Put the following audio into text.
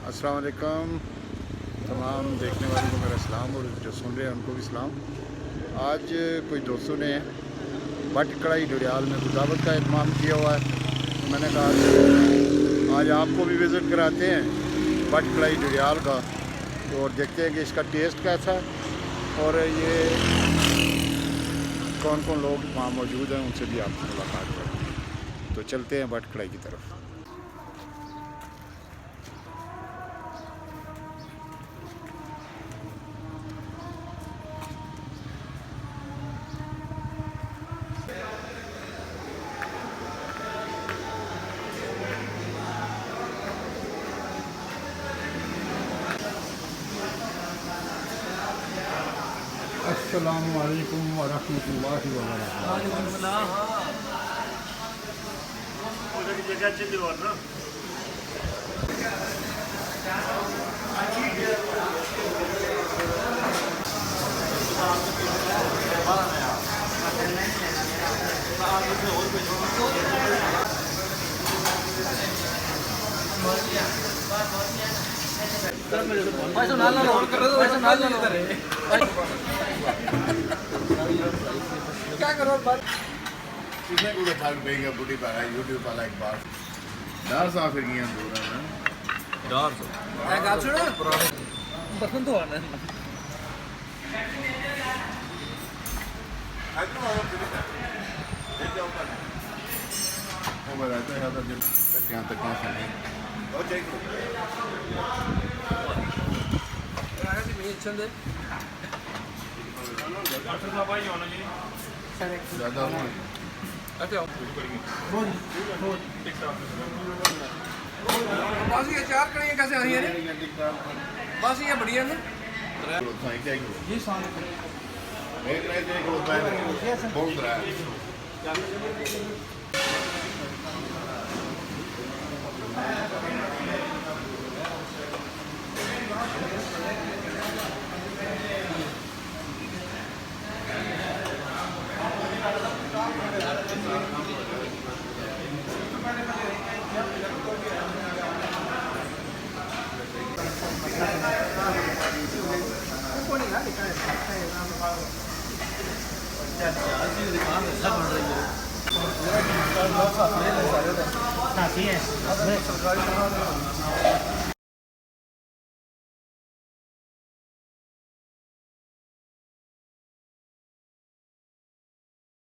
अस्सलाम वालेकुम। तमाम देखने वालों को मेरा सलाम और जो सुन रहे हैं उनको भी सलाम। आज कुछ दोस्तों ने बट कढ़ाई डडियाल में दावत का एहतमाम किया हुआ है, तो मैंने कहा आज आपको भी विज़िट कराते हैं बट कढ़ाई डडियाल का, तो और देखते हैं कि इसका टेस्ट कैसा है और ये कौन कौन लोग वहाँ मौजूद हैं, उनसे भी आपसे मुलाकात करें। तो चलते हैं बट कढ़ाई की तरफ। अस्सलामु अलैकुम व रहमतुल्लाहि व बरकातुहू। क्या करो किसे को थक पेगा बुढ़ी पाला यूट्यूब वाला एक बार दार साफ गया दूर है ना डर सो ए गाल छोड़ बर्तन तो आना वो बताते हैं तो जब तकियां सुनी और चेक रागा जी मैं चंद डॉक्टर साहब आई होना जी ज़्यादा अच्छा बोल बस ये चार कड़ियाँ कैसे आ रही हैं बस ये बढ़िया ना ये एक रहे थे बहुत रहा है सरकारी